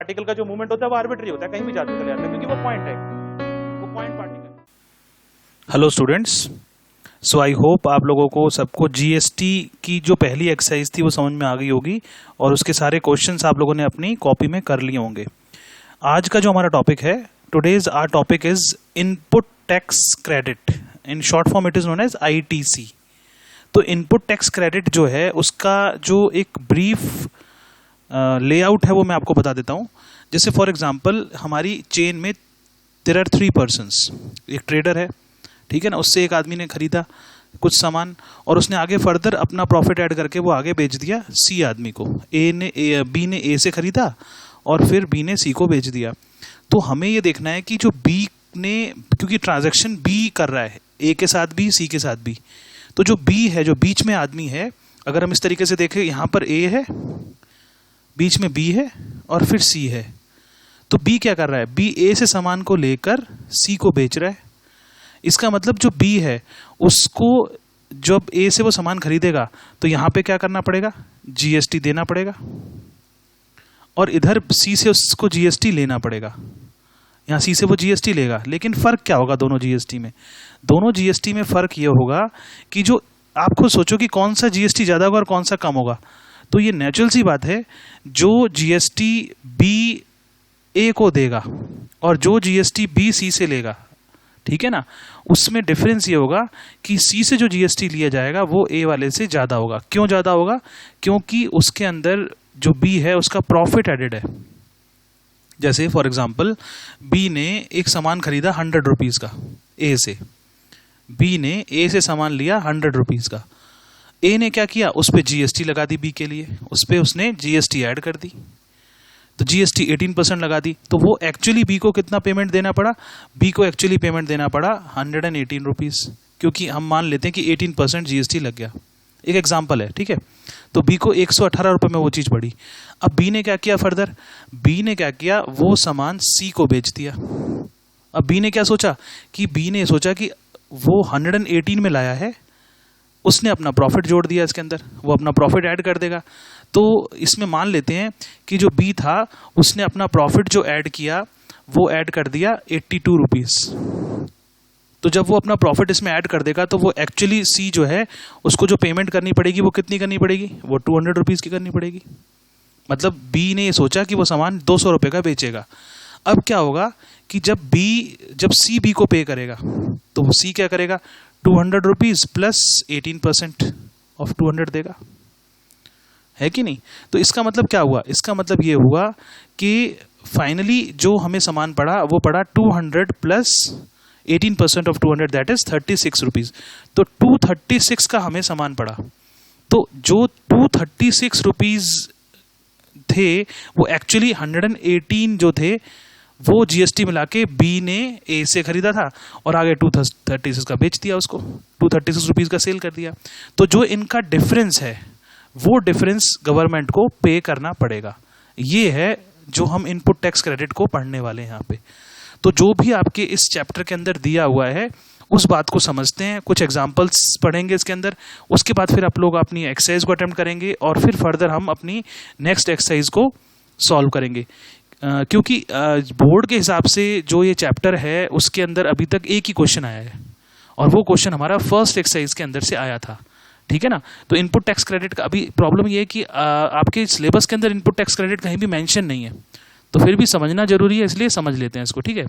Particle का जो movement होता है वो आर्बिट्री होता है, कहीं भी जाते चले जाता है, क्योंकि वो पॉइंट है, वो point particle. Hello students, so I hope आप लोगों को सबको जीएसटी की जो पहली एक्सरसाइज थी वो समझ में आ गई होगी और उसके सारे क्वेश्चंस आप लोगों ने अपनी कॉपी में कर लिए होंगे। आज का जो हमारा टॉपिक है, today's our topic is input tax credit, in short form it is known as ITC. तो इनपुट टैक्स क्रेडिट जो है उसका जो एक ब्रीफ लेआउट है वो मैं आपको बता देता हूँ। जैसे फॉर एग्जांपल हमारी चेन में देयर आर 3 पर्सन्स, एक ट्रेडर है, ठीक है ना, उससे एक आदमी ने खरीदा कुछ सामान और उसने आगे फर्दर अपना प्रॉफिट ऐड करके वो आगे बेच दिया सी आदमी को। बी ने ए से खरीदा और फिर बी ने सी को बेच दिया। तो हमें ये देखना है कि जो बी ने, क्योंकि ट्रांजैक्शन बी कर रहा है ए के साथ भी सी के साथ भी, तो जो बी है, जो बीच में आदमी है, अगर हम इस तरीके से देखें, यहाँ पर ए है, बीच में बी है और फिर सी है। तो बी क्या कर रहा है, बी ए से सामान को लेकर सी को बेच रहा है। इसका मतलब जो बी है उसको जब ए से वो सामान खरीदेगा तो यहाँ पे क्या करना पड़ेगा, जीएसटी देना पड़ेगा, और इधर सी से उसको जीएसटी लेना पड़ेगा। यहाँ सी से वो जीएसटी लेगा, लेकिन फर्क क्या होगा दोनों जीएसटी में? दोनों जीएसटी में फर्क ये होगा कि जो आप खुद सोचो कि कौन सा जीएसटी ज्यादा होगा और कौन सा कम होगा। तो ये नेचुरल सी बात है, जो जीएसटी बी ए को देगा और जो जीएसटी बी सी से लेगा, ठीक है ना, उसमें डिफरेंस ये होगा कि सी से जो जीएसटी लिया जाएगा वो ए वाले से ज्यादा होगा। क्यों ज्यादा होगा? क्योंकि उसके अंदर जो बी है उसका प्रॉफिट एडेड है। जैसे फॉर एग्जांपल बी ने एक सामान खरीदा 100 रुपीज का ए से, बी ने ए से सामान लिया 100 रुपीज का। ए ने क्या किया, उस पर जीएसटी लगा दी बी के लिए, उस पर उसने जीएसटी ऐड कर दी, तो जीएसटी 18% लगा दी। तो वो एक्चुअली बी को कितना पेमेंट देना पड़ा? बी को एक्चुअली पेमेंट देना पड़ा 118 रुपीज, क्योंकि हम मान लेते हैं कि 18% जीएसटी लग गया। एक एग्जाम्पल है, ठीक है। तो बी को 118 रुपये में वो चीज़ पड़ी। अब बी ने क्या किया फर्दर? बी ने क्या किया, वो सामान सी को बेच दिया। अब बी ने क्या सोचा कि बी ने सोचा कि वो 118 में लाया है, उसने अपना प्रॉफिट जोड़ दिया इसके अंदर, वो अपना प्रॉफिट ऐड कर देगा। तो इसमें मान लेते हैं कि जो बी था उसने अपना प्रॉफिट जो ऐड किया वो ऐड कर दिया 82 रुपीज़। तो जब वो अपना प्रॉफिट इसमें ऐड कर देगा तो वो एक्चुअली सी जो है उसको जो पेमेंट करनी पड़ेगी वो कितनी करनी पड़ेगी? वो 200 रुपीज़ की करनी पड़ेगी। मतलब बी ने ये सोचा कि वो सामान 200 रुपये का बेचेगा। अब क्या होगा कि जब सी बी को पे करेगा तो वो सी क्या करेगा, 200 रुपीज़ प्लस 18% ऑफ 200 देगा, है कि नहीं? तो इसका मतलब क्या हुआ? इसका मतलब ये हुआ कि फाइनली जो हमें सामान पड़ा वो पड़ा 200 plus 18% of 200, that is 36 rupees. तो 236 का हमें सामान पड़ा। तो जो 236 रुपीज़ थे वो एक्चुअली 118 जो थे वो जीएसटी मिला के बी ने ए से खरीदा था और आगे 236 का बेच दिया, उसको 236 रुपीज़ का सेल कर दिया। तो जो इनका डिफरेंस है वो डिफरेंस गवर्नमेंट को पे करना पड़ेगा। ये है जो हम इनपुट टैक्स क्रेडिट को पढ़ने वाले हैं यहाँ पे। तो जो भी आपके इस चैप्टर के अंदर दिया हुआ है उस बात को समझते हैं, कुछ एग्जांपल्स पढ़ेंगे इसके अंदर, उसके बाद फिर आप लोग अपनी एक्सरसाइज को अटेम्प्ट करेंगे और फिर फर्दर हम अपनी नेक्स्ट एक्सरसाइज को सॉल्व करेंगे। क्योंकि बोर्ड के हिसाब से जो ये चैप्टर है उसके अंदर अभी तक एक ही क्वेश्चन आया है और वो क्वेश्चन हमारा फर्स्ट एक्सरसाइज के अंदर से आया था, ठीक है ना। तो इनपुट टैक्स क्रेडिट का अभी प्रॉब्लम ये है कि आपके सिलेबस के अंदर इनपुट टैक्स क्रेडिट कहीं भी मेंशन नहीं है, तो फिर भी समझना जरूरी है, इसलिए समझ लेते हैं इसको, ठीक है।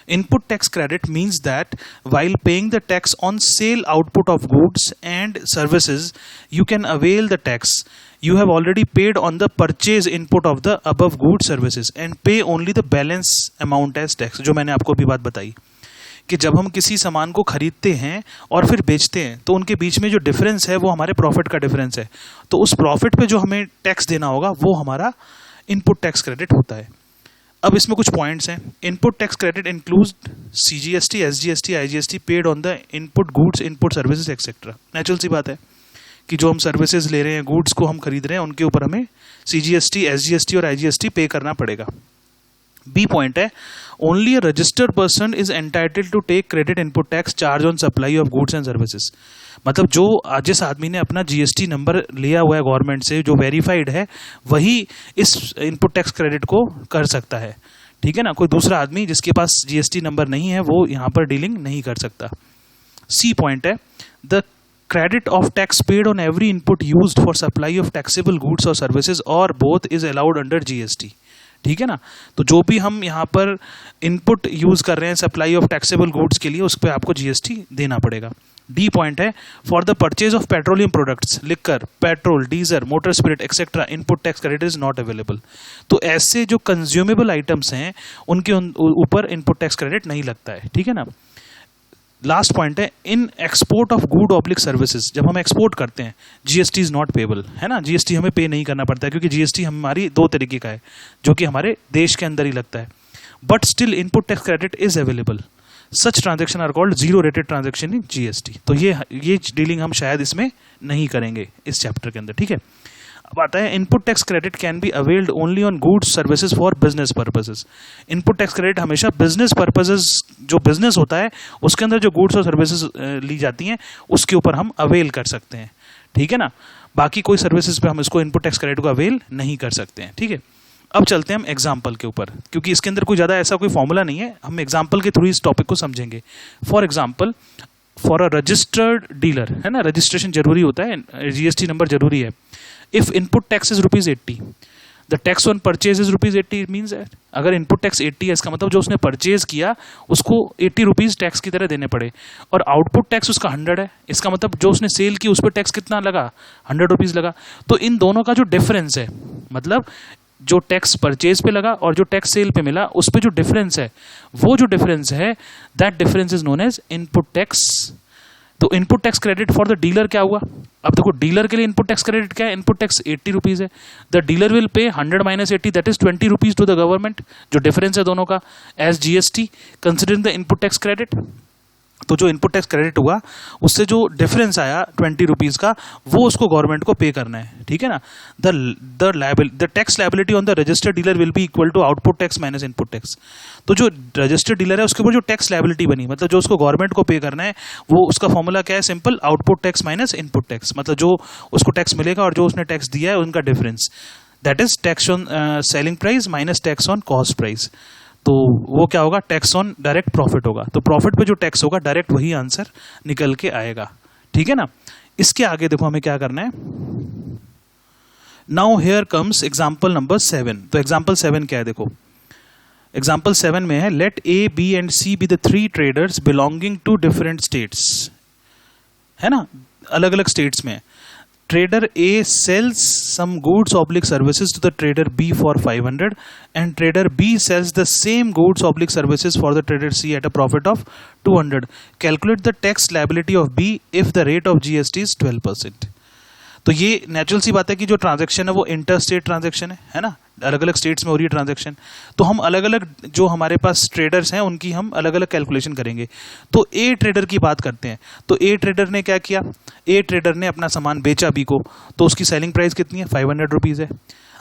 Input tax credit means that while paying the tax on sale output of goods and services, you can avail the tax you have already paid on the purchase input of the above goods services and pay only the balance amount as tax। जो मैंने आपको अभी बात बताई कि जब हम किसी सामान को खरीदते हैं और फिर बेचते हैं तो उनके बीच में जो डिफरेंस है वो हमारे प्रॉफिट का डिफरेंस है। तो उस प्रॉफिट पे जो हमें टैक्स देना होगा वो हमारा इनपुट टैक्स क्रेडिट होता है। अब इसमें कुछ पॉइंट्स हैं। Input tax credit includes CGST, SGST, IGST paid on the input goods, input services etcetera. Natural सी बात है कि जो हम सर्विसेज ले रहे हैं, गुड्स को हम खरीद रहे हैं, उनके ऊपर हमें सीजीएसटी, एसजीएसटी और आईजीएसटी पे करना पड़ेगा। बी पॉइंट है, only a registered person is entitled to take credit input tax charge on supply of goods and services. मतलब जो जिस आदमी ने अपना जीएसटी नंबर लिया हुआ है गवर्नमेंट से, जो वेरीफाइड है, वही इस इनपुट टैक्स क्रेडिट को कर सकता है। ठीक है ना, कोई दूसरा आदमी जिसके पास जीएसटी नंबर नहीं है वो यहाँ पर डीलिंग नहीं कर सकता। सी पॉइंट है, the credit of tax paid on every input used for supply of taxable goods or services or both is allowed under GST। ठीक है ना, तो जो भी हम यहाँ पर इनपुट यूज कर रहे हैं सप्लाई ऑफ टैक्सेबल गुड्स के लिए, उस पर आपको जीएसटी देना पड़ेगा। डी पॉइंट है, for the purchase of petroleum products, liquor, petrol, diesel, motor spirit etcetera, input tax credit is not available. तो ऐसे जो कंज्यूमेबल आइटम्स हैं उनके ऊपर इनपुट टैक्स क्रेडिट नहीं लगता है। ठीक है ना। लास्ट पॉइंट है, in export of good oblique services, जब हम एक्सपोर्ट करते हैं जीएसटी इज नॉट पेबल, है ना, जीएसटी हमें पे नहीं करना पड़ता है, क्योंकि जीएसटी हमारी दो तरीके का है जो कि हमारे देश के अंदर ही लगता है, but still input tax credit is available. Such transaction are called zero rated transaction in GST. तो ये डीलिंग हम शायद इसमें नहीं करेंगे इस चैप्टर के अंदर। ठीक है, अब आता है input tax credit can be availed only on goods services for business purposes. Input tax credit हमेशा बिजनेस पर्पसेस, जो बिजनेस होता है उसके अंदर जो गुड्स और सर्विसेज ली जाती हैं उसके ऊपर हम अवेल कर सकते हैं। ठीक है ना, बाकी कोई सर्विसेज पे हम इसको इनपुट टैक्स क्रेडिट को अवेल नहीं कर सकते हैं। ठीक है, अब चलते हैं हम एग्जाम्पल के ऊपर, क्योंकि इसके अंदर कोई ज़्यादा ऐसा कोई फॉर्मूला नहीं है, हम एग्जाम्पल के थ्रू इस टॉपिक को समझेंगे। For example, for a registered dealer, है ना, रजिस्ट्रेशन जरूरी होता है, जीएसटी नंबर जरूरी है। If input tax is ₹80, the tax on purchase is ₹80, means अगर इनपुट टैक्स 80 है, इसका मतलब जो उसने परचेज किया उसको ₹80 टैक्स की तरह देने पड़े, और आउटपुट टैक्स उसका 100 है, इसका मतलब जो उसने सेल की उस पर टैक्स कितना लगा, ₹100 लगा। तो इन दोनों का जो डिफरेंस है, मतलब जो टैक्स परचेज पे लगा और जो टैक्स सेल पे मिला, उस पे जो डिफरेंस है, वो जो डिफरेंस है, that difference is known as input tax. तो input tax credit for the dealer क्या हुआ? अब देखो, डीलर के लिए इनपुट टैक्स क्रेडिट क्या है? इनपुट टैक्स ₹80 है। The dealer will pay 100 - 80, that is ₹20 to the government, जो डिफरेंस है दोनों का, as GST considering the input tax credit. तो जो इनपुट टैक्स क्रेडिट हुआ उससे जो डिफरेंस आया ₹20 का, वो उसको गवर्नमेंट को पे करना है। ठीक है ना। The tax liability on the registered dealer will be equal to output tax minus input tax. तो जो रजिस्टर्ड डीलर है उसके ऊपर जो टैक्स लायबिलिटी बनी, मतलब जो उसको गवर्नमेंट को पे करना है, वो उसका फॉर्मूला क्या है? Simple, output tax minus input tax. मतलब जो उसको टैक्स मिलेगा और जो उसने टैक्स दिया है उनका difference, that is tax on selling price minus tax on cost price. तो वो क्या होगा? टैक्स ऑन डायरेक्ट प्रॉफिट होगा। तो प्रॉफिट पे जो टैक्स होगा डायरेक्ट वही आंसर निकल के आएगा। ठीक है ना। इसके आगे देखो हमें क्या करना है। Now here comes example number 7। तो एग्जांपल 7 क्या है? देखो, एग्जांपल 7 में है, let A, B and C be the 3 traders belonging to different states, है ना, अलग अलग स्टेट्स में। Trader A sells some goods oblique services to the trader B for 500 and trader B sells the same goods oblique services for the trader C at a profit of 200. Calculate the tax liability of B if the rate of GST is 12%. तो ये natural सी बात है कि जो transaction है वो inter state transaction है ना, अलग अलग स्टेट्स में हो रही है ट्रांजैक्शन। तो हम अलग अलग जो हमारे पास ट्रेडर्स हैं उनकी हम अलग अलग कैलकुलेशन करेंगे। तो ए ट्रेडर की बात करते हैं। तो ए ट्रेडर ने क्या किया? ए ट्रेडर ने अपना सामान बेचा बी को, तो उसकी सेलिंग प्राइस कितनी है? 500 रुपीज़ है।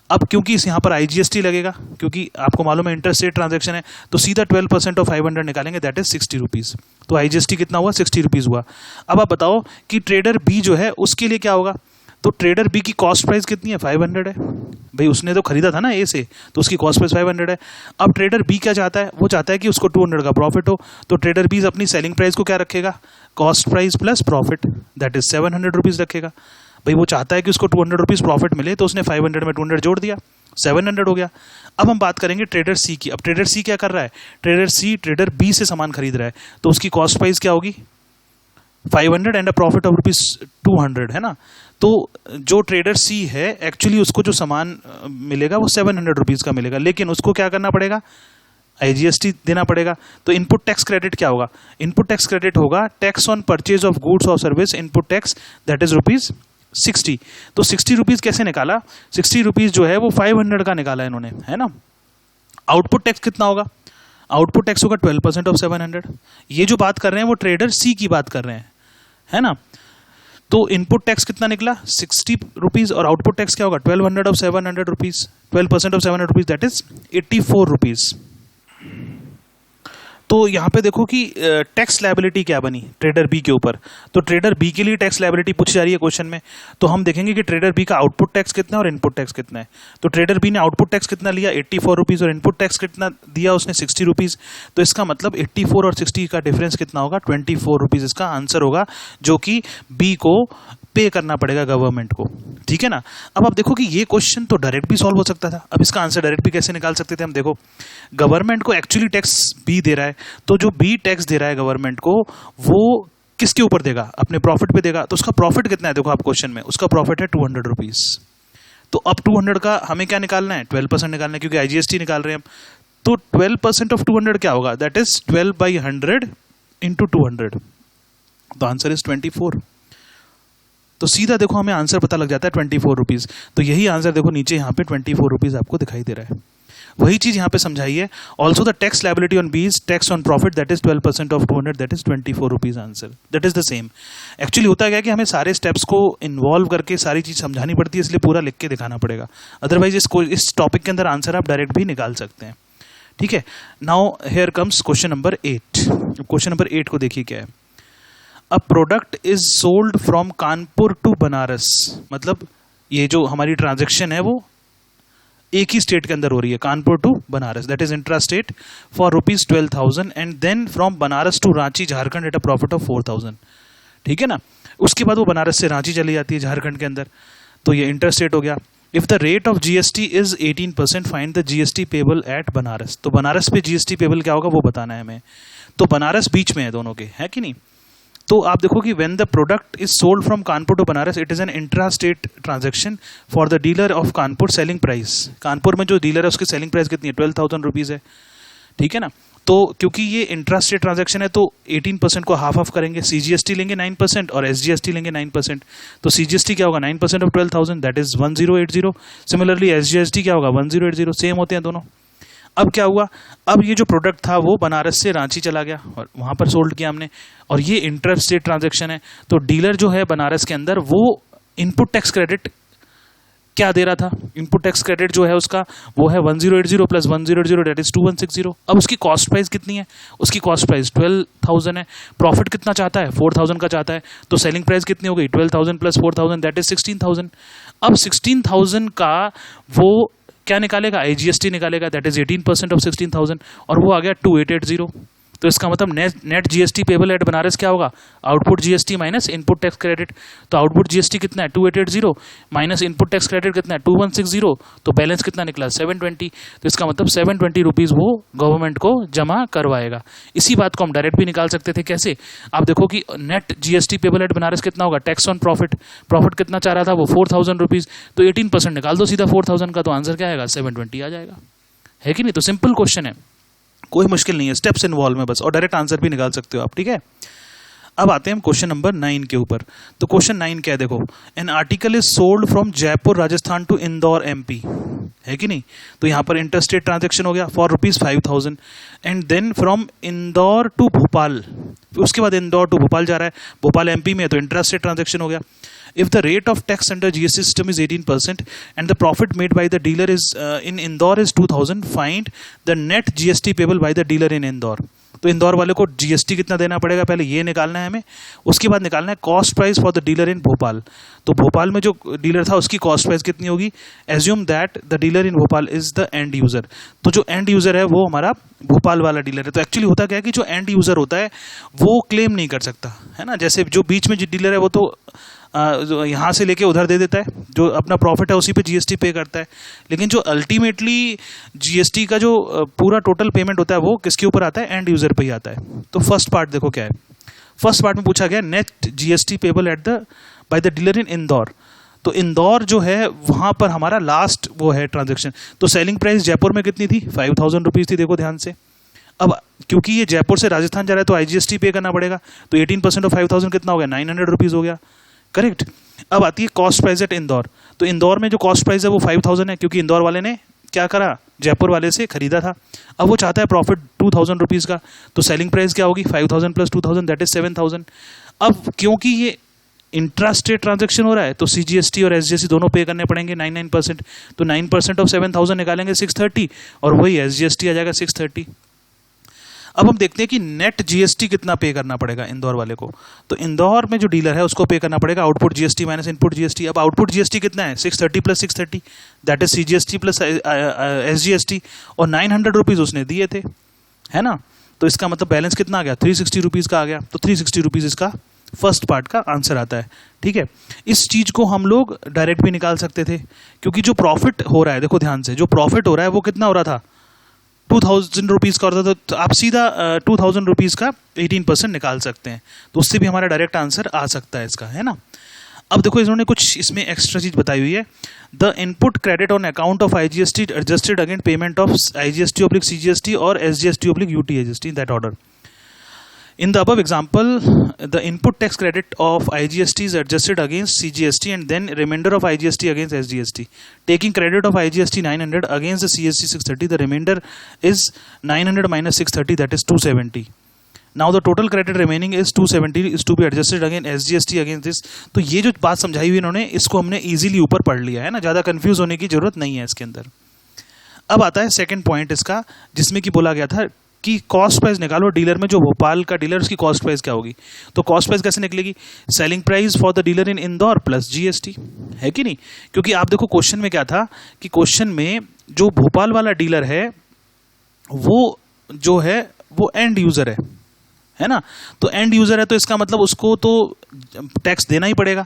अब क्योंकि इस यहाँ पर IGST लगेगा, क्योंकि आपको मालूम है इंटर स्टेट ट्रांजैक्शन है, तो सीधा 12% ऑफ 500 निकालेंगे, दैट इज 60 रुपीज़। तो IGST कितना हुआ? 60 रुपीज़ हुआ। अब आप बताओ कि ट्रेडर बी जो है उसके लिए क्या होगा? तो ट्रेडर बी की कॉस्ट प्राइस कितनी है? 500 है। भाई उसने तो खरीदा था ना ए से, तो उसकी कॉस्ट प्राइस 500 है। अब ट्रेडर बी क्या चाहता है? वो चाहता है कि उसको 200 का प्रॉफिट हो। तो ट्रेडर बी अपनी सेलिंग प्राइस को क्या रखेगा? Cost price plus profit, that is 700 rupees रखेगा। भाई वो चाहता है कि उसको 200 रुपीज़ प्रॉफिट मिले, तो उसने 500 में 200 जोड़ दिया, 700 हो गया। अब हम बात करेंगे ट्रेडर सी की। अब ट्रेडर सी क्या कर रहा है? ट्रेडर सी ट्रेडर बी से सामान खरीद रहा है, तो उसकी कॉस्ट प्राइस क्या होगी? 500 एंड अ प्रॉफिट ऑफ ₹200, है ना। तो जो ट्रेडर सी है एक्चुअली उसको जो सामान मिलेगा वो 700 रुपीज़ का मिलेगा, लेकिन उसको क्या करना पड़ेगा? IGST देना पड़ेगा। तो इनपुट टैक्स क्रेडिट क्या होगा? इनपुट टैक्स क्रेडिट होगा tax on purchase of goods और service input tax, that is ₹60। तो 60 रुपीज़ कैसे निकाला? 60 रुपीज़ जो है वो 500 का निकाला इन्होंने, है ना। आउटपुट टैक्स कितना होगा? आउटपुट टैक्स होगा 12% ऑफ 700। ये जो बात कर रहे हैं वो ट्रेडर सी की बात कर रहे हैं, है ना। तो इनपुट टैक्स कितना निकला? 60 रुपीज़, और आउटपुट टैक्स क्या होगा? 1200 of 700 rupees, 12% of 700 rupees, that is 84 rupees. तो यहाँ पे देखो कि टैक्स लायबिलिटी क्या बनी ट्रेडर बी के ऊपर। तो ट्रेडर बी के लिए टैक्स लायबिलिटी पूछी जा रही है क्वेश्चन में। तो हम देखेंगे कि ट्रेडर बी का आउटपुट टैक्स कितना है और इनपुट टैक्स कितना है। तो ट्रेडर बी ने आउटपुट टैक्स कितना लिया 84 रुपीज़ और इनपुट टैक्स कितना दिया उसने 60 रुपीज़। तो इसका मतलब 84 और 60 का डिफरेंस कितना होगा 24 रुपीज़ इसका आंसर होगा, जो कि बी को पे करना पड़ेगा गवर्नमेंट को। ठीक है ना। अब आप देखो कि ये क्वेश्चन तो डायरेक्ट भी सॉल्व हो सकता था। अब इसका आंसर डायरेक्ट भी कैसे निकाल सकते थे हम। देखो गवर्नमेंट को एक्चुअली टैक्स बी दे रहा है, तो जो बी टैक्स दे रहा है गवर्नमेंट को वो किसके ऊपर देगा, अपने प्रॉफिट पे देगा। तो उसका प्रॉफिट कितना है देखो आप क्वेश्चन में, उसका प्रॉफिट है 200 रुपीज़। तो अब 200 का हमें क्या निकालना है 12% निकालना है, क्योंकि IGST निकाल रहे हैं हम। तो 12% ऑफ 200 क्या होगा, दैट इज 12/100 इंटू 200। तो आंसर इज 24। तो सीधा देखो हमें आंसर पता लग जाता है 24 रुपीज़। तो यही आंसर देखो नीचे यहाँ पे 24 रुपीज़ आपको दिखाई दे रहा है। वही चीज़ यहाँ पे समझाई है। Also the tax liability on B is tax on profit that is 12% of 200 that is 24 rupees answer. That is the same. Actually होता क्या कि हमें सारे स्टेप्स को इन्वॉल्व करके सारी चीज़ समझानी पड़ती है, इसलिए पूरा लिख के दिखाना पड़ेगा। अदरवाइज इस टॉपिक के अंदर आंसर आप डायरेक्ट भी निकाल सकते हैं। ठीक है। Now here comes question number 8। Question number 8 को देखिए क्या है। A product is sold from Kanpur to Banaras. मतलब ये जो हमारी ट्रांजेक्शन है वो एक ही स्टेट के अंदर हो रही है, Kanpur to Banaras, that is intra state for ₹12,000 and then from Banaras to Ranchi Jharkhand at a profit of 4,000। ठीक है ना। उसके बाद वो बनारस से रांची चली जाती है झारखंड के अंदर, तो ये इंटर स्टेट हो गया। If the rate of GST is 18%, find the GST payable eight Banaras. तो बनारस पे GST पेबल क्या होगा वो बताना है हमें। तो बनारस बीच में है दोनों के, है कि नहीं। तो आप देखो कि when the product is sold from Kanpur to Banaras it is an intra state transaction for the dealer of Kanpur. Selling price, Kanpur में जो डीलर है उसकी सेलिंग प्राइस कितनी है 12,000 रुपीज़ है। ठीक है ना। तो क्योंकि ये इंट्रा स्टेट ट्रांजेक्शन है तो 18% को हाफ ऑफ करेंगे, CGST लेंगे 9% और SGST लेंगे 9%। तो CGST क्या होगा 9% of 12,000 that is 1080। Similarly SGST क्या होगा 1080। सेम होते हैं दोनों। अब क्या हुआ, अब ये जो प्रोडक्ट था वो बनारस से रांची चला गया और वहाँ पर सोल्ड किया हमने, और ये इंटर स्टेट ट्रांजैक्शन है। तो डीलर जो है बनारस के अंदर वो इनपुट टैक्स क्रेडिट क्या दे रहा था, इनपुट टैक्स क्रेडिट जो है उसका वो है 1080 प्लस 1080 दैट इज 2160। अब उसकी कॉस्ट प्राइस कितनी है, उसकी कॉस्ट प्राइस 12,000 है। प्रॉफिट कितना चाहता है 4,000 का चाहता है। तो सेलिंग प्राइस कितनी हो गई 12,000 प्लस 4,000 दैट इज 16,000। अब 16,000 का वो क्या निकालेगा IGST निकालेगा, दैट इज 18% ऑफ 16,000 और वो आ गया 2880। तो इसका मतलब net GST payable eight Banaras क्या होगा, output GST minus input tax credit. तो आउटपुट GST कितना है 2880 माइनस इनपुट टैक्स क्रेडिट कितना है 2160। तो बैलेंस कितना निकला 720। तो इसका मतलब 720 रुपीज़ वो गवर्नमेंट को जमा करवाएगा। इसी बात को हम डायरेक्ट भी निकाल सकते थे। कैसे, आप देखो कि net GST payable eight Banaras कितना होगा, टैक्स ऑन प्रॉफिट, प्रॉफिट कितना चाह रहा था वो 4,000 रुपीज़। तो 18% निकाल दो सीधा 4,000 का, तो आंसर क्या आएगा 720 आ जाएगा, है कि नहीं। तो सिंपल क्वेश्चन है, कोई मुश्किल नहीं है, स्टेप्स इन्वॉल्व में बस, और डायरेक्ट आंसर भी निकाल सकते हो आप। ठीक है। अब आते हैं हम क्वेश्चन नंबर 9 के ऊपर। तो क्वेश्चन 9 क्या है देखो, an article is sold from Jaipur Rajasthan to Indore MP, है कि नहीं। तो यहाँ पर इंटरस्टेट ट्रांजैक्शन हो गया for ₹5,000 and then from Indore to Bhopal, उसके बाद इंदौर टू भोपाल जा रहा है, भोपाल MP में है तो इंटरस्टेट ट्रांजैक्शन हो गया। If the rate of tax under GST system is 18% and the profit made by the dealer is in Indore is 2,000, find the net GST payable by the dealer in Indore। तो इंदौर वाले को GST कितना देना पड़ेगा, पहले ये निकालना है हमें। उसके बाद निकालना है cost price for the dealer इन भोपाल। तो भोपाल में जो डीलर था उसकी कॉस्ट प्राइस कितनी होगी। Assume that the dealer in Bhopal is the end user. तो जो एंड यूजर है वो हमारा भोपाल वाला डीलर है। तो एक्चुअली होता क्या है कि जो एंड यूजर होता है वो क्लेम नहीं कर सकता, है ना। जैसे जो बीच में जो डीलर है वो तो यहाँ से लेके उधर दे देता है, जो अपना प्रॉफिट है उसी पे GST पे करता है। लेकिन जो अल्टीमेटली GST का जो पूरा टोटल पेमेंट होता है वो किसके ऊपर आता है, एंड यूजर पे ही आता है। तो फर्स्ट पार्ट देखो क्या है, फर्स्ट पार्ट में पूछा गया net GST payable at the by the dealer इन इंदौर। तो इंदौर जो है वहाँ पर हमारा लास्ट वो है ट्रांजेक्शन। तो सेलिंग प्राइस जयपुर में कितनी थी 5,000 रुपीज़ थी, देखो ध्यान से। अब क्योंकि ये जयपुर से राजस्थान जा रहा है तो IGST पे करना पड़ेगा, तो 18% ऑफ 5,000 कितना हो गया 900 रुपीज़ हो गया, करेक्ट। अब आती है कॉस्ट प्राइस एट इंदौर। तो इंदौर में जो कॉस्ट प्राइस है वो 5,000 है, क्योंकि इंदौर वाले ने क्या करा, जयपुर वाले से खरीदा था। अब वो चाहता है प्रॉफिट 2,000 रुपीज़ का, तो सेलिंग प्राइस क्या होगी 5,000 प्लस 2,000 दैट इज 7,000। अब क्योंकि ये इंट्रा स्टेट ट्रांजेक्शन हो रहा है तो CGST और SGST दोनों पे करने पड़ेंगे 9%। तो 9% ऑफ 7,000 निकालेंगे 630 और वही SGST आ जाएगा 630। अब हम देखते हैं कि नेट जीएसटी कितना पे करना पड़ेगा इंदौर वाले को। तो इंदौर में जो डीलर है उसको पे करना पड़ेगा output GST minus input GST. अब आउटपुट जीएसटी कितना है 630 plus 630, that is CGST plus SGST, और 900 रुपीज उसने दिए थे, है ना। तो इसका मतलब बैलेंस कितना आ गया 360 रुपीज का आ गया। तो 360 रुपीज इसका फर्स्ट पार्ट का आंसर आता है। ठीक है, इस चीज को हम लोग डायरेक्ट भी निकाल सकते थे, क्योंकि जो प्रॉफिट हो रहा है, देखो ध्यान से, जो प्रॉफिट हो रहा है वो कितना हो रहा था 2000 रुपीज का होता था। तो आप सीधा 2000 रुपीज का 18% निकाल सकते हैं। तो उससे भी हमारा डायरेक्ट आंसर आ सकता है इसका, है ना। अब देखो इन्होंने कुछ इसमें एक्स्ट्रा चीज बताई हुई है। The input credit on account of IGST adjusted against payment of IGST oblique CGST और SGST oblique UTST in that order. In the above example, the input tax credit of IGST is adjusted against CGST and then remainder of IGST against SGST. Taking credit of IGST 900 against the CST 630, the remainder is 900 minus 630, that is 270. Now the total credit remaining is 270 is to be adjusted against SGST against this. तो ये जो बात समझाई हुई इन्होंने, इसको हमने easily ऊपर पढ़ लिया है ना, ज़्यादा कंफ्यूज होने की जरूरत नहीं है इसके अंदर। अब आता है सेकंड पॉइंट इसका, जिसमें कि बोला गया था कि कॉस्ट प्राइस निकालो डीलर में, जो भोपाल का डीलर उसकी कॉस्ट प्राइस क्या होगी। तो कॉस्ट प्राइस कैसे निकलेगी, selling price for the dealer in Indore plus GST, है कि नहीं। क्योंकि आप देखो क्वेश्चन में क्या था कि क्वेश्चन में जो भोपाल वाला डीलर है वो जो है वो एंड यूजर है ना। तो एंड यूजर है तो इसका मतलब उसको तो टैक्स देना ही पड़ेगा,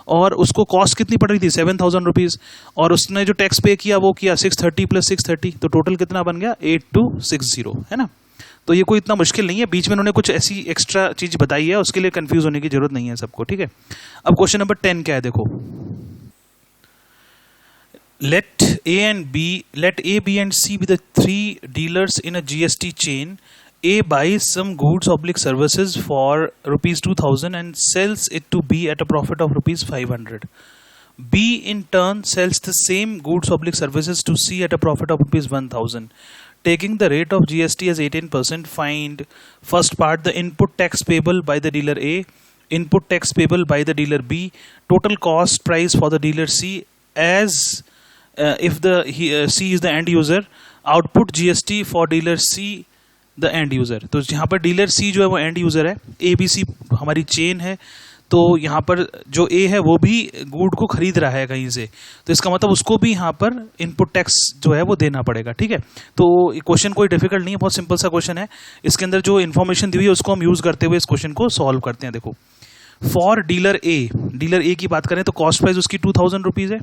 और उसको कॉस्ट कितनी पड़ रही थी 7000 रुपीज, और उसने जो टैक्स पे किया वो किया 630 प्लस 630, तो टोटल कितना बन गया 8260, है ना। तो ये कोई इतना मुश्किल नहीं है, बीच में उन्होंने कुछ ऐसी एक्स्ट्रा चीज बताई है, उसके लिए कंफ्यूज होने की जरूरत नहीं है सबको। ठीक है, अब क्वेश्चन नंबर 10 क्या है, देखो। Let A, B and C be the three dealers in a GST chain. A buys some goods oblique services for rupees 2000 and sells it to B at a profit of rupees 500. B in turn sells the same goods oblique services to C at a profit of rupees 1000. Taking the rate of GST as 18%, find first part the input tax payable by the dealer A, input tax payable by the dealer B, total cost price for the dealer C as if C is the end user, output GST for dealer C the end user. तो यहाँ पर dealer C जो है वो end user है, A B C हमारी chain है, तो यहाँ पर जो ए है वो भी गुड को खरीद रहा है कहीं से, तो इसका मतलब उसको भी यहाँ पर इनपुट टैक्स जो है वो देना पड़ेगा। ठीक है, तो क्वेश्चन कोई डिफिकल्ट नहीं है, बहुत सिंपल सा क्वेश्चन है। इसके अंदर जो इन्फॉर्मेशन दी हुई है उसको हम यूज़ करते हुए इस क्वेश्चन को सॉल्व करते हैं। देखो, फॉर डीलर ए की बात करें तो कॉस्ट प्राइस उसकी 2000 रुपीज़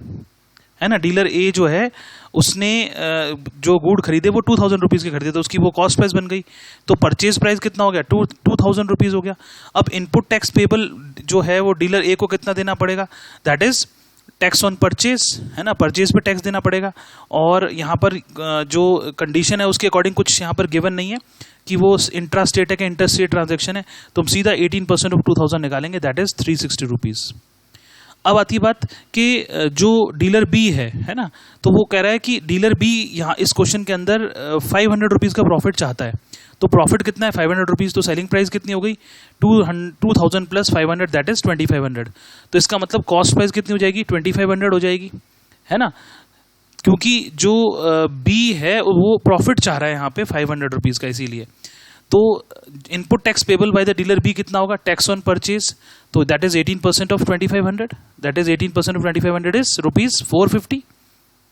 है ना। डीलर ए जो है उसने जो गुड खरीदे वो 2000 रुपीज़ के खरीदे, तो उसकी वो कॉस्ट प्राइस बन गई। तो परचेज प्राइस कितना हो गया 2000 रुपीज़ हो गया। अब इनपुट टैक्स पेबल जो है वो डीलर ए को कितना देना पड़ेगा, that is tax on purchase, है ना, परचेज पे टैक्स देना पड़ेगा। और यहाँ पर जो कंडीशन है उसके अकॉर्डिंग कुछ यहाँ पर गिवन नहीं है कि वो इंट्रा स्टेट है कि इंटर स्टेट ट्रांजेक्शन है, तो हम सीधा 18% ऑफ 2000 निकालेंगे, दैट इज 360 रुपीज़। अब आती बात कि जो डीलर बी है ना, तो वो कह रहा है कि डीलर बी यहाँ इस क्वेश्चन के अंदर 500 रुपीज़ का प्रॉफिट चाहता है। तो प्रॉफिट कितना है 500 रुपीज़, तो सेलिंग प्राइस कितनी हो गई 2000 प्लस 500, दैट इज 2500। तो इसका मतलब कॉस्ट प्राइस कितनी हो जाएगी 2500 हो जाएगी, है ना, क्योंकि जो बी है वो प्रॉफिट चाह रहा है यहाँ पे 500 रुपीज़ का, इसीलिए। तो input tax payable by the dealer B कितना होगा, टैक्स ऑन परचेज, तो that is 18% of 2500, that is 18% of 2500 is rupees 450,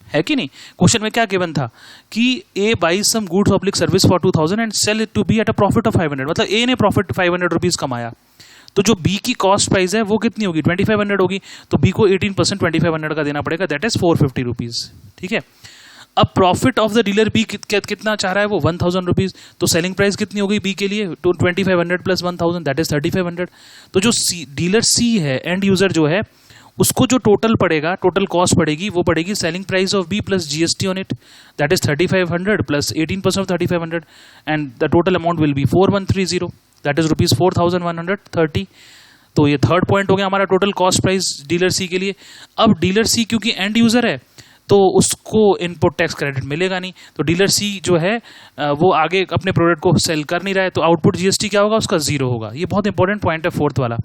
है कि नहीं। क्वेश्चन में क्या गिवन था कि A buys some goods oblique service for 2000 and sell it to B at a profit of 500, मतलब ए ने प्रॉफिट 500 रुपीज कमाया, तो जो बी की कॉस्ट प्राइस है वो कितनी होगी 2500 होगी, तो बी को 18% 2500 का देना पड़ेगा, दैट इज 450 रुपीज। ठीक है, अब profit of the dealer B कितना चाह रहा है वो 1000 रुपीज, तो सेलिंग प्राइस कितनी हो गई बी के लिए 2500 प्लस 1000, दैट इज 3500। तो जो डीलर सी है एंड यूजर जो है उसको जो टोटल पड़ेगा, टोटल कॉस्ट पड़ेगी, वो पड़ेगी selling price of B plus GST on it, that is 3500 plus 18% of 3500 and the total amount will be 4130, that is rupees 4130। तो ये थर्ड पॉइंट हो गया हमारा total cost price dealer C के लिए। अब डीलर सी क्योंकि एंड यूजर है तो उसको इनपुट टैक्स क्रेडिट मिलेगा नहीं, तो डीलर सी जो है वो आगे अपने प्रोडक्ट को सेल कर नहीं रहा है, तो आउटपुट जीएसटी क्या होगा उसका 0 होगा। ये बहुत इंपॉर्टेंट पॉइंट है फोर्थ वाला,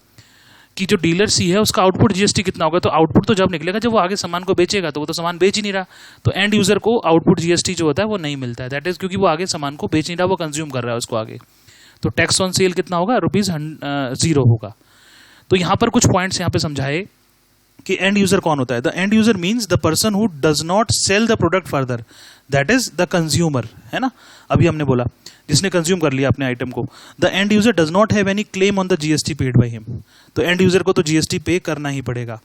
कि जो डीलर सी है उसका आउटपुट जीएसटी कितना होगा, तो आउटपुट तो जब निकलेगा जब वो आगे सामान को बेचेगा, तो वो तो सामान बेच ही नहीं रहा, तो एंड यूजर को आउटपुट जीएसटी जो होता है वो नहीं मिलता है। दैट इज क्योंकि वो आगे सामान को बेच नहीं रहा, वो कंज्यूम कर रहा है उसको आगे। तो टैक्स ऑन सेल कितना होगा, ₹0 होगा। तो यहाँ पर कुछ पॉइंट्स यहाँ पे समझाए कि एंड यूजर कौन होता है। The end user means the person who does not sell the product further, that is the consumer, है ना। अभी हमने बोला जिसने कंज्यूम कर लिया अपने आइटम को। The end user does not have any claim on the GST paid by him, तो एंड यूजर को तो जीएसटी पे करना ही पड़ेगा।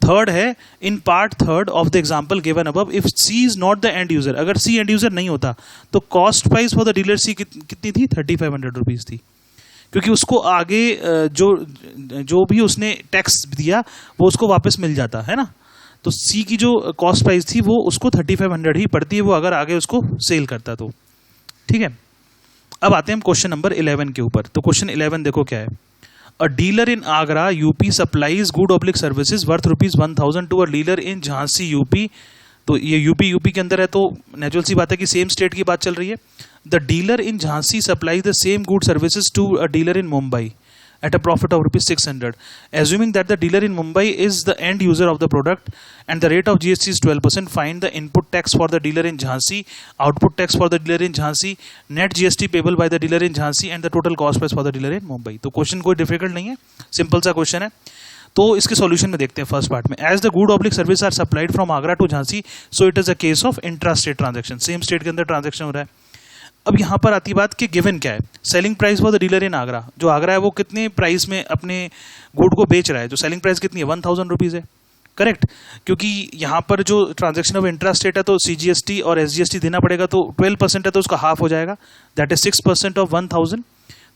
थर्ड है in part third of the example given above, if C is not the end user, अगर C end user नहीं होता तो cost price for the dealer C कितनी थी, ₹3500 थी, क्योंकि उसको आगे जो भी उसने टैक्स दिया वो उसको वापस मिल जाता है ना। तो सी की जो कॉस्ट प्राइस थी वो उसको 3500 ही पड़ती है, वो अगर आगे उसको सेल करता तो। ठीक है, अब आते हैं हम क्वेश्चन नंबर 11 के ऊपर। तो क्वेश्चन 11 देखो क्या है। A dealer in Agra UP supplies good oblique services worth ₹1000 to a dealer in Jhansi UP. तो ये यूपी के अंदर है, तो नेचुरल सी बात है कि सेम स्टेट की बात चल रही है। The dealer in Jhansi supply the same good services to a dealer in Mumbai at a profit of ₹600. Assuming that the dealer in Mumbai is the end user of the product and the rate of GST is 12%, find the input tax for the dealer in Jhansi, output tax for the dealer in Jhansi, net GST payable by the dealer in Jhansi and the total cost price for the dealer in Mumbai. तो question कोई difficult नहीं है, simple सा question है। तो इसके solution में देखते हैं फर्स्ट पार्ट में। As the good oblique service are supplied from Agra to Jhansi, so it is a case of intra state transaction, same state के अंदर ट्रांजेक्शन हो रहा है। अब यहाँ पर आती बात कि गिवन क्या है, selling price for the dealer in Agra, जो आगरा है वो कितने प्राइस में अपने गुड को बेच रहा है, जो सेलिंग प्राइस कितनी है, ₹1000 है, करेक्ट। क्योंकि यहाँ पर जो ट्रांजेक्शन ऑफ इंट्रा स्टेट है तो सीजीएसटी और एसजीएसटी देना पड़ेगा, तो 12% है तो उसका हाफ हो जाएगा, दैट इज 6% ऑफ 1000,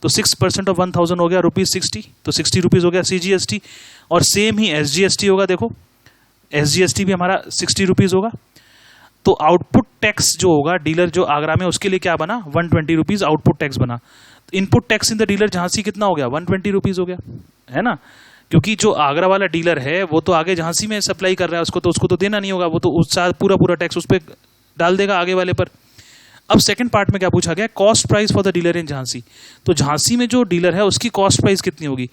तो 6% ऑफ 1000 हो गया ₹60, तो ₹60 हो गया सीजीएसटी, और सेम ही एसजीएसटी होगा। देखो एसजीएसटी भी हमारा ₹60 होगा। तो आउटपुट टैक्स जो होगा डीलर जो आगरा में, उसके लिए क्या बना, ₹120 आउटपुट टैक्स बना। Input tax in the dealer Jhansi कितना हो गया, ₹120 हो गया, है ना। क्योंकि जो आगरा वाला डीलर है वो तो आगे झांसी में सप्लाई कर रहा है, उसको तो देना नहीं होगा, वो तो उस पूरा टैक्स उस पर डाल देगा आगे वाले पर। अब सेकंड पार्ट में क्या पूछा गया, cost price for the dealer in Jhansi. तो झांसी में जो डीलर है उसकी कॉस्ट प्राइस कितनी होगी,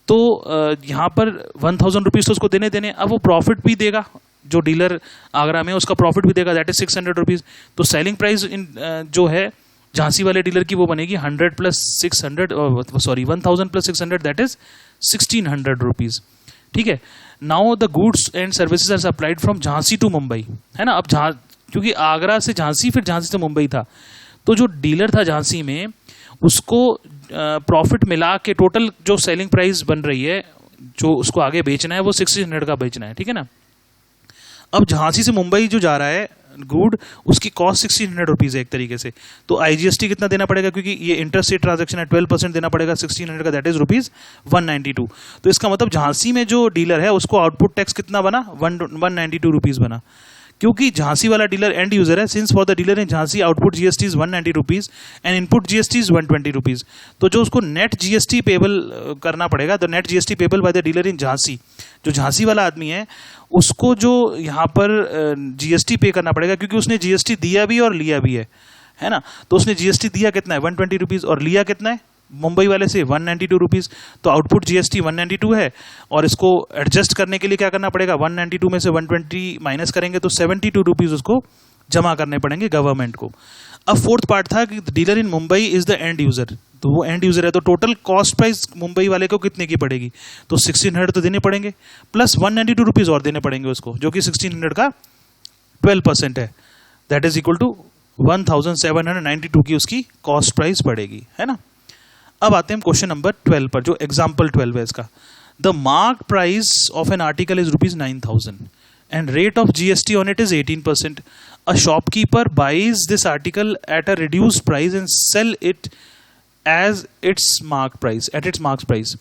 तो यहाँ पर ₹1000 तो उसको देने, अब वो प्रॉफिट भी देगा, जो डीलर आगरा में उसका प्रॉफिट भी देगा, दैट इज ₹600। तो सेलिंग प्राइस जो है झांसी वाले डीलर की वो बनेगी 1000 + 600, दैट इज ₹1600। ठीक है, now the goods and services are supplied from Jhansi to Mumbai, है ना। अब क्योंकि आगरा से झांसी फिर झांसी से मुंबई था, तो जो डीलर था झांसी में उसको प्रॉफिट मिला के टोटल जो सेलिंग प्राइस बन रही है, जो उसको आगे बेचना है वो 1600 का बेचना है, ठीक है ना। अब झांसी से मुंबई जो जा रहा है गुड, उसकी कॉस्ट ₹1600 है एक तरीके से, तो आईजीएसटी कितना देना पड़ेगा, क्योंकि ये इंटरस्टेट ट्रांजैक्शन है, 12% देना पड़ेगा 1600 का, दैट इज ₹192। तो इसका मतलब झांसी में जो डीलर है उसको आउटपुट टैक्स कितना बना, ₹192 बना, क्योंकि झांसी वाला डीलर एंड यूजर है। Since for the dealer in Jhansi output GST is ₹190 and input GST is ₹120, तो जो उसको नेट जीएसटी पेबल करना पड़ेगा, the net GST payable by the dealer in Jhansi, जो झांसी वाला आदमी है उसको जो यहाँ पर जीएसटी पे करना पड़ेगा, क्योंकि उसने जीएसटी दिया भी और लिया भी है ना। तो उसने जीएसटी दिया कितना है, ₹120, और लिया कितना है मुंबई वाले से, ₹192। तो आउटपुट जीएसटी 192 है, और इसको एडजस्ट करने के लिए क्या करना पड़ेगा, 192 में से 120 माइनस करेंगे तो ₹72 उसको जमा करने पड़ेंगे गवर्नमेंट को। अब फोर्थ पार्ट था कि dealer in Mumbai is the end user, तो वो एंड यूजर है, तो टोटल कॉस्ट प्राइस मुंबई वाले को कितने की पड़ेगी, तो 1600 तो देने पड़ेंगे, प्लस ₹192 और देने पड़ेंगे उसको, जो कि 1600 का 12% है, दैट इज इक्वल टू 1792 की उसकी कॉस्ट प्राइस पड़ेगी, है ना। अब आते हैं क्वेश्चन नंबर 12 पर, जो एग्जाम्पल 12 है इसका। The mark price of N article is ₹9000 and rate of GST on it is 18%. A shopkeeper buys this article at a reduced price and sell it as its mark price, at its mark price.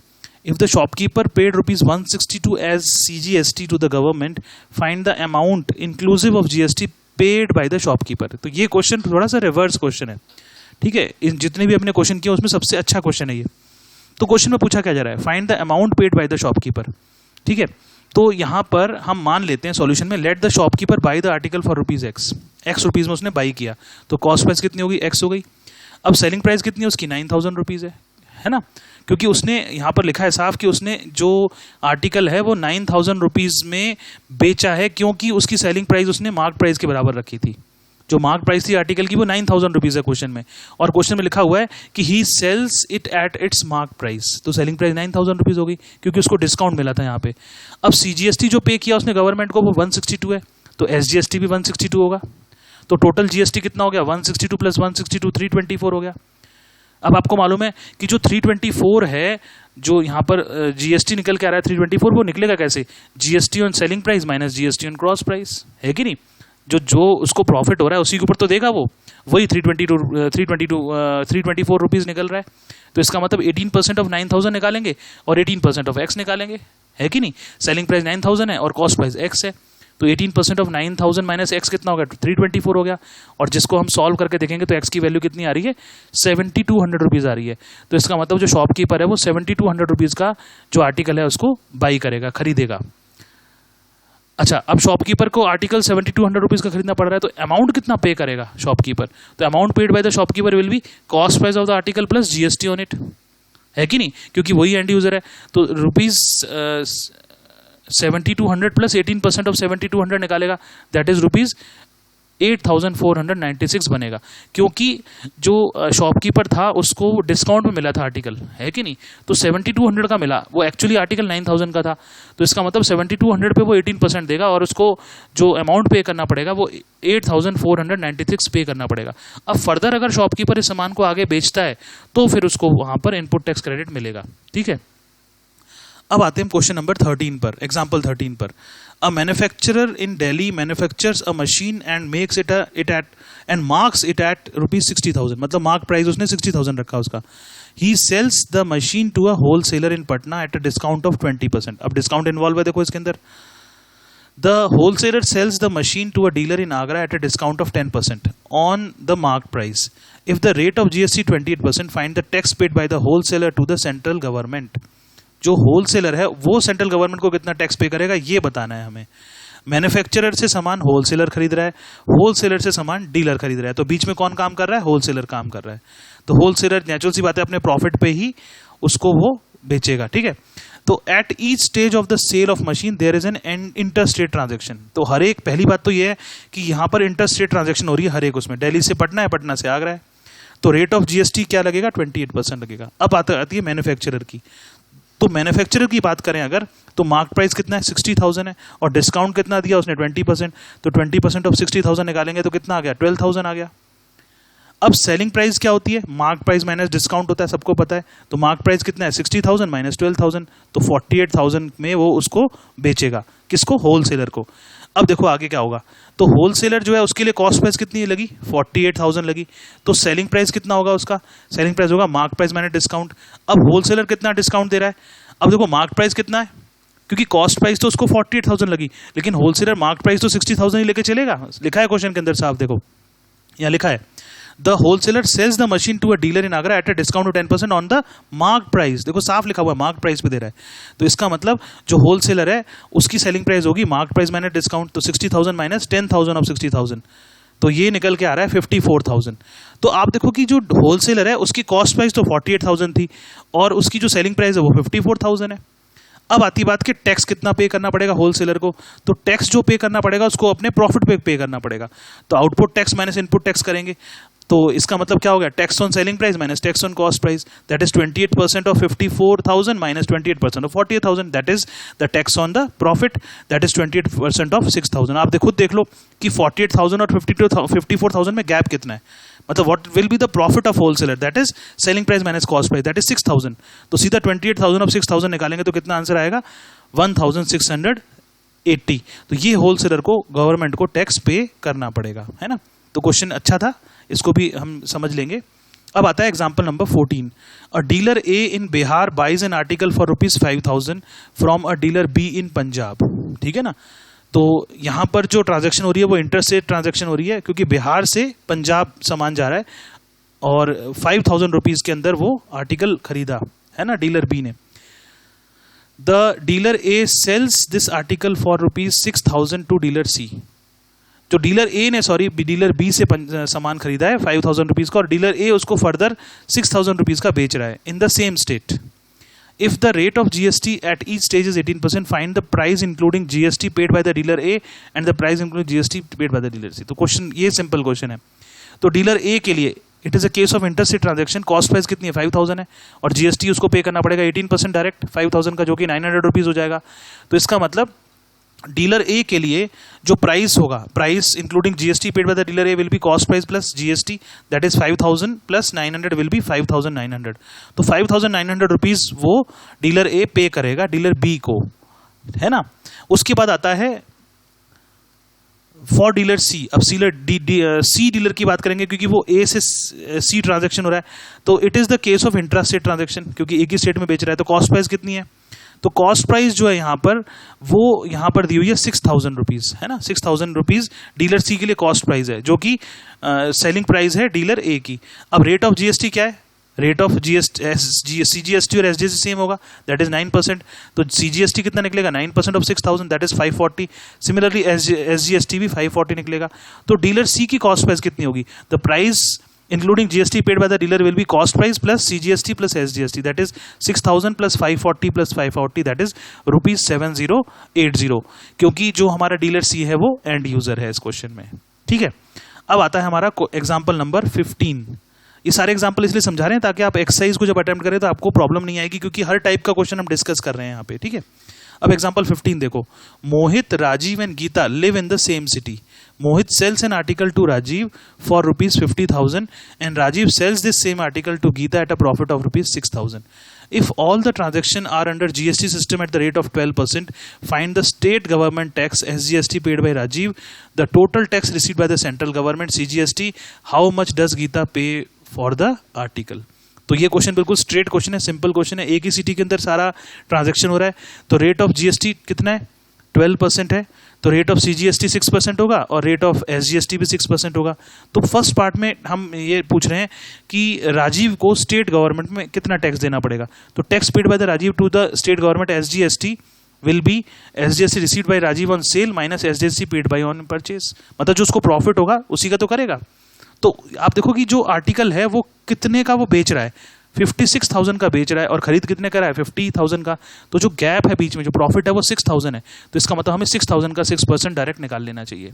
If the shopkeeper paid ₹162 as CGST to the government, find the amount inclusive of GST paid by the shopkeeper. तो ये question थोड़ा सा reverse question है, ठीक है। इन जितने भी अपने क्वेश्चन किए उसमें सबसे अच्छा क्वेश्चन है ये। तो क्वेश्चन में पूछा क्या जा रहा है, find the amount paid by the shopkeeper, ठीक है। तो यहाँ पर हम मान लेते हैं सॉल्यूशन में, let the shopkeeper by the article for ₹X में उसने बाई किया, तो कॉस्ट प्राइस कितनी होगी, X हो गई। अब सेलिंग प्राइस कितनी है उसकी, ₹9000 है ना, क्योंकि उसने यहाँ पर लिखा है साफ कि उसने जो आर्टिकल है वो 9,000 रुपीज़ में बेचा है, क्योंकि उसकी सेलिंग प्राइस उसने मार्क प्राइस के बराबर रखी थी। जो मार्क प्राइस थी आर्टिकल की वो 9,000 रुपीज़ है क्वेश्चन में, और क्वेश्चन में लिखा हुआ है कि he sells it at its mark price, तो सेलिंग प्राइस 9,000 रुपीज़ होगी क्योंकि उसको डिस्काउंट मिला था यहाँ पे। अब CGST जो पे किया उसने गवर्नमेंट को वो 162 है, तो SGST भी 162 होगा, तो टोटल GST कितना हो गया 162 प्लस 162 324 हो गया। अब आपको मालूम है कि जो 324 है, जो यहाँ पर GST निकल के आ रहा है 324, वो निकलेगा कैसे, GST on selling price minus GST on cross price, है कि नहीं। जो उसको प्रॉफिट हो रहा है उसी के ऊपर तो देगा वो, वही 324 रुपीज़ निकल रहा है। तो इसका मतलब 18% ऑफ 9,000 निकालेंगे और 18% ऑफ X निकालेंगे, है कि नहीं। सेलिंग प्राइस 9,000 है और कॉस्ट प्राइस X है, तो 18% ऑफ 9,000 माइनस X कितना हो गया 324 हो गया। और जिसको हम सॉल्व करके देखेंगे तो X की वैल्यू कितनी आ रही है 7,200 रुपीज़ आ रही है। तो इसका मतलब जो शॉपकीपर है वो 7,200 रुपीज़ का जो आर्टिकल है उसको बाई करेगा, खरीदेगा। अच्छा, अब शॉपकीपर को आर्टिकल 7,200 रुपीज़ का खरीदना पड़ रहा है, तो अमाउंट कितना पे करेगा शॉपकीपर, तो amount paid by the shopkeeper will be cost price of the article plus GST on it, है कि नहीं, क्योंकि वही एंड यूजर है। तो रुपीज़ 7,200 प्लस 18% ऑफ 7,200 निकालेगा, दैट इज रुपीज़ 8,496 बनेगा, क्योंकि जो शॉपकीपर था उसको डिस्काउंट में मिला था आर्टिकल, है कि नहीं। तो 7,200 का मिला, वो एक्चुअली आर्टिकल 9,000 का था, तो इसका मतलब 7,200 पे वो 18% देगा और उसको जो अमाउंट पे करना पड़ेगा वो 8,496 पे करना पड़ेगा। अब फर्दर अगर शॉपकीपर इस सामान को आगे बेचता है तो फिर उसको वहाँ पर इनपुट टैक्स क्रेडिट मिलेगा, ठीक है। अब आते हैं क्वेश्चन नंबर 13 पर, एग्जाम्पल 13 पर। A manufacturer in Delhi manufactures a machine and makes it at and marks it at ₹60,000, मतलब मार्क प्राइस उसने 60,000 रखा उसका। He sells the machine to a wholesaler in Patna at a discount of 20%। अब discount involve है देखो इसके अंदर। The wholesaler sells the machine to a dealer in Agra at a discount of 10% on the mark price. If the rate of GST 28%, find the tax paid by the wholesaler to the central government. जो wholesaler है वो central government को कितना tax पे करेगा ये बताना है हमें। मैन्युफैक्चरर से सामान होलसेलर खरीद रहा है, होलसेलर से सामान डीलर खरीद रहा है, तो बीच में कौन काम कर रहा है, होलसेलर काम कर रहा है। तो होलसेलर नेचुरल सी बात है अपने प्रॉफिट पे ही उसको वो बेचेगा, ठीक है। तो at each stage of the sale of machine there is an interstate transaction. तो हर एक, पहली बात तो ये है कि यहाँ पर इंटरस्टेट ट्रांजेक्शन हो रही है हर एक उसमें, दिल्ली से पटना है, पटना से आगरा है, तो रेट ऑफ GST क्या लगेगा 28% लगेगा। अब आती है मैन्युफैक्चरर की। तो मैन्युफैक्चरर की बात करें अगर, तो मार्क प्राइस कितना है 60,000 है और डिस्काउंट कितना दिया उसने 20%, तो 20% ऑफ 60,000 निकालेंगे तो कितना आ गया 12,000 आ गया। अब सेलिंग प्राइस क्या होती है, मार्क प्राइस माइनस डिस्काउंट होता है, सबको पता है। तो मार्क प्राइस कितना है 60,000 माइनस 12,000, तो 48,000 में वो उसको बेचेगा, किसको, होलसेलर को। अब देखो आगे क्या होगा, तो होलसेलर जो है उसके लिए कॉस्ट प्राइस कितनी लगी 48,000 लगी, तो सेलिंग प्राइस कितना होगा उसका, सेलिंग प्राइस होगा मार्क प्राइस माइनस डिस्काउंट। अब होलसेलर कितना डिस्काउंट दे रहा है, अब देखो मार्क प्राइस कितना है, क्योंकि कॉस्ट प्राइस तो उसको 48,000 लगी, लेकिन होलसेलर मार्क प्राइस तो 60,000 ही लेके चलेगा, लिखा है क्वेश्चन के अंदर साफ, देखो यहाँ लिखा है the wholesaler sells the machine to a dealer in Agra at a discount of 10% on the mark price. देखो साफ लिखा हुआ है मार्क प्राइस पे दे रहा है, तो इसका मतलब जो होलसेलर है उसकी सेलिंग प्राइस होगी मार्क प्राइस माइनस डिस्काउंट, तो 60,000 माइनस 10,000 ऑफ 60,000, तो ये निकल के आ रहा है 54,000। तो आप देखो कि जो होलसेलर है उसकी कॉस्ट प्राइस तो 48,000 थी और उसकी जो सेलिंग प्राइस है वो 54,000 है। अब आती बात कि टैक्स कितना पे करना पड़ेगा होलसेलर को, तो टैक्स जो पे करना पड़ेगा उसको अपने प्रॉफिट पे करना पड़ेगा, तो output tax minus input tax करेंगे, तो इसका मतलब क्या हो गया, tax on selling price minus tax on cost price, that is 28% of 54,000 minus 28% of 48,000, that is the tax on the profit, that is 28% of 6,000। आप खुद देख लो कि 48,000 और 54,000 में गैप कितना है, मतलब what will be the profit of wholesaler, that is selling price minus cost price, that is 6,000। तो सीधा 28,000 ऑफ 6,000 निकालेंगे तो कितना आंसर आएगा 1,680। तो ये होलसेलर को गवर्नमेंट को टैक्स पे करना पड़ेगा, है ना। तो क्वेश्चन अच्छा था, इसको भी हम समझ लेंगे। अब आता है example number 14। A dealer A in Bihar buys an article for ₹5,000 from a dealer B in Punjab, ठीक है ना। तो यहाँ पर जो ट्रांजैक्शन हो रही है वो इंटरस्टेट ट्रांजैक्शन हो रही है, क्योंकि बिहार से पंजाब सामान जा रहा है और 5,000 रुपीज़ के अंदर वो आर्टिकल खरीदा है ना डीलर बी ने। The dealer A sells this article for ₹6,000 to dealer C. जो डीलर ए ने डीलर बी से सामान खरीदा है 5,000 रुपीज का, और डीलर ए उसको फर्दर 6,000 रुपीज का बेच रहा है इन the same state. If the rate of GST at each stage is 18%, find the price including GST paid by the dealer A and the price including GST paid by the dealer C. तो question ये simple question है. तो dealer ए के लिए it is a case of interstate transaction. Cost price कितनी है 5,000 है, और जीएसटी उसको पे करना पड़ेगा 18% डायरेक्ट 5,000 का, जो कि 900 रुपीज हो जाएगा. तो इसका मतलब डीलर ए के लिए जो प्राइस होगा, price including GST paid by the dealer A will be cost price plus GST, that is 5,000 plus 900 will be 5,900. तो 5,900 रुपीज वो डीलर ए पे करेगा डीलर बी को, है ना. उसके बाद आता है फॉर डीलर सी. अब सी डीलर की बात करेंगे क्योंकि वो ए से सी ट्रांजेक्शन हो रहा है. तो it is the case of intra state transaction, क्योंकि एक ही स्टेट में बेच रहा है. तो कॉस्ट प्राइस कितनी है, तो कॉस्ट प्राइस जो है यहाँ पर वो यहाँ पर दी हुई है 6,000 रुपीज, है ना. 6,000 रुपीज डीलर सी के लिए कॉस्ट प्राइस है, जो कि सेलिंग प्राइस है डीलर ए की. अब रेट ऑफ जीएसटी क्या है, रेट ऑफ सीजीएसटी और एसजीएसटी सेम होगा, दैट इज 9%. तो सीजीएसटी कितना निकलेगा 9% of 6,000, that is 540. Similarly SGST भी 540 निकलेगा. तो डीलर सी की कॉस्ट प्राइस कितनी होगी, the price including GST paid by the dealer will be cost price plus CGST plus SGST, that is 6,000 plus 540 plus 540, that is rupees 7080. क्योंकि जो हमारा dealer सी है वो एंड यूजर है इस क्वेश्चन में. ठीक है, अब आता है हमारा एग्जाम्पल नंबर 15. ये सारे एग्जाम्पल इसलिए समझा रहे हैं ताकि आप एक्सरसाइज को जब अटेम्प्ट करें तो आपको प्रॉब्लम नहीं आएगी, क्योंकि हर टाइप का क्वेश्चन हम डिस्कस कर रहे हैं यहाँ पे. ठीक है, अब एग्जाम्पल 15 देखो. Mohit, Rajiv and Geeta live in the same city. Mohit sells an article to Rajiv for rupees 50,000 and Rajiv sells this same article to Geeta at a profit of rupees 6,000. If all the transactions are under GST system at the rate of 12%, find the state government tax SGST paid by Rajiv, the total tax received by the central government CGST, how much does Geeta pay for the article. तो ये question बिल्कुल straight question है, simple question है. एक ही city के अंदर सारा transaction हो रहा है. तो रेट ऑफ जीएसटी कितना है 12% है, तो रेट ऑफ सीजीएसटी 6% होगा और रेट ऑफ एसजीएसटी भी 6% होगा. तो फर्स्ट पार्ट में हम ये पूछ रहे हैं कि राजीव को स्टेट गवर्नमेंट में कितना टैक्स देना पड़ेगा. तो tax paid by the Rajeev to the state government SGST will be SGST received by Rajeev on sale minus SGST paid by on purchase. मतलब जो उसको प्रॉफिट होगा उसी का तो करेगा. तो आप देखो कि जो आर्टिकल है वो कितने का वो बेच रहा है, 56,000 का बेच रहा है, और खरीद कितने का रहा है 50,000 का. तो जो गैप है बीच में, जो प्रॉफिट है वो 6,000 है. तो इसका मतलब हमें 6,000 का 6% डायरेक्ट निकाल लेना चाहिए.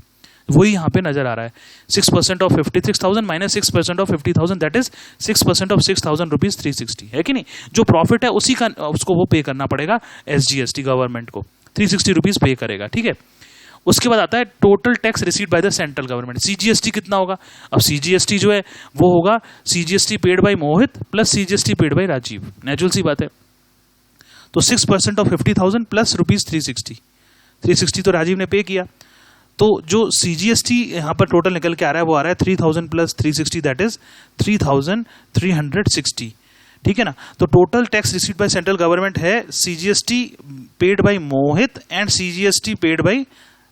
वही यहाँ पे नजर आ रहा है. 6% of 56,000 minus 6% of 50,000, that is 6% of 6,000 rupees 360 है कि नहीं. जो प्रॉफिट है उसी का उसको वो पे करना पड़ेगा एसजीएसटी गवर्नमेंट को, 360 रुपीज पे करेगा. ठीक है, उसके बाद आता है total tax received by the central government. CGST कितना होगा, अब सीजीएसटी जो है वो होगा CGST paid by Mohit plus CGST paid by Rajiv, natural सी बात है. तो 6% ऑफ 50,000 प्लस रुपीज 360 तो राजीव ने पे किया. तो जो सीजीएसटी यहाँ पर टोटल निकल के आ रहा है वो आ रहा है 3,000 प्लस 360, दैट इज 3,360. ठीक है ना. तो total tax received by central government है CGST paid by Mohit and CGST paid by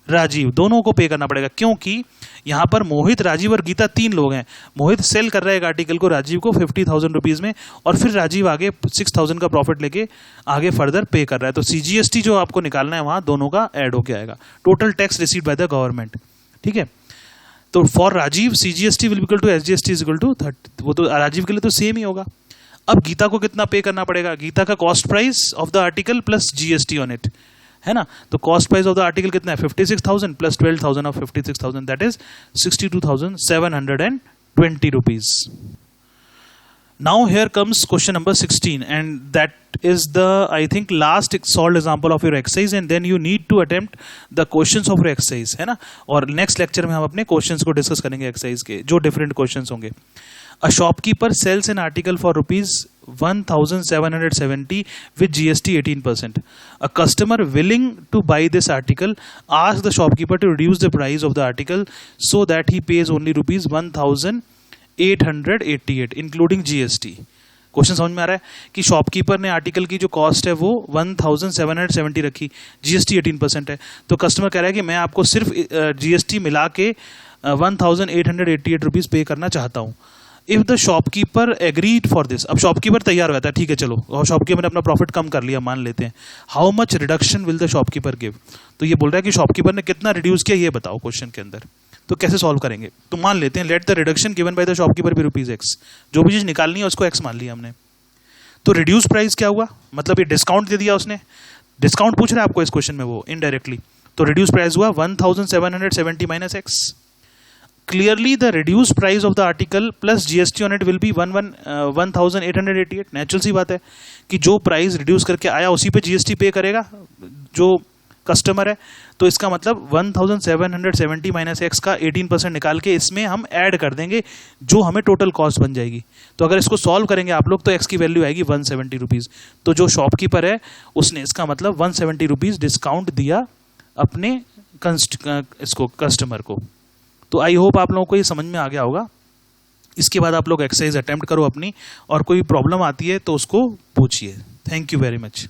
Rajiv, दोनों को पे करना पड़ेगा. क्योंकि यहां पर मोहित, राजीव और गीता 3 लोग हैं. मोहित सेल कर रहा है एक आर्टिकल को राजीव को 50,000 रुपीज में, और फिर राजीव आगे 6,000 का प्रॉफिट लेके आगे फर्दर पे कर रहा है. तो सीजीएसटी जो आपको निकालना है वहां दोनों का ऐड होके आएगा, total tax received by the government. ठीक है, तो for Rajeev CGST will equal to SGST is equal to 30. वो तो राजीव के लिए तो सेम ही होगा. अब गीता को कितना पे करना पड़ेगा, गीता का cost price of the article plus GST on it, है ना. तो cost price of the article कितना है 56,000 plus 12,000 of 56,000, that is 62,720 rupees. Now here comes question number 16 and that is the I think last solved example of your exercise, and then you need to attempt the questions of your exercise, है ना. और next lecture में हम अपने questions को discuss करेंगे exercise के, जो डिफरेंट क्वेश्चंस होंगे. A shopkeeper sells an article for rupees 1,770 with GST 18%. A customer willing to buy this article asks the shopkeeper to reduce the price of the article so that he pays only rupees 1,888 including GST. Question समझ में आ रहा है कि shopkeeper ने article की जो cost है वो 1,770 रखी, जीएसटी 18% है. तो कस्टमर कह रहा है कि मैं आपको सिर्फ जीएसटी मिला के 1,888 रुपीज पे करना चाहता हूँ. If the shopkeeper agreed for this, अब शॉपकीपर तैयार हो जाता है, ठीक है चलो, और शॉपकीपर ने अपना प्रॉफिट कम कर लिया मान लेते हैं. How much reduction will the shopkeeper give. तो ये बोल रहा है कि शॉपकीपर ने कितना रिड्यूस किया ये बताओ क्वेश्चन के अंदर. तो कैसे सॉल्व करेंगे? तो मान लेते हैं let the reduction given by the shopkeeper be ₹X, जो भी चीज़ निकालनी है उसको X मान लिया हमने। तो रिड्यूस प्राइस क्या हुआ, मतलब ये डिस्काउंट दे दिया उसने, डिस्काउंट पूछ रहा है आपको इस क्वेश्चन में वो इनडायरेक्टली, तो रिड्यूस प्राइस हुआ 1770 minus X। Clearly the reduce price of the article plus GST on it will be 1888। Natural सी बात है कि जो प्राइस रिड्यूस करके आया उसी पे GST पे करेगा जो कस्टमर है, तो इसका मतलब 1770 माइनस X का 18% निकाल के इसमें हम ऐड कर देंगे जो हमें टोटल कॉस्ट बन जाएगी। तो अगर इसको सॉल्व करेंगे आप लोग तो X की वैल्यू आएगी 170 रुपीज़। तो जो शॉपकीपर है उसने इसका मतलब 170 रुपीज़ डिस्काउंट दिया अपने इसको कस्टमर को। तो आई होप आप लोगों को ये समझ में आ गया होगा। इसके बाद आप लोग एक्सरसाइज अटेम्प्ट करो अपनी, और कोई प्रॉब्लम आती है तो उसको पूछिए। Thank you very much.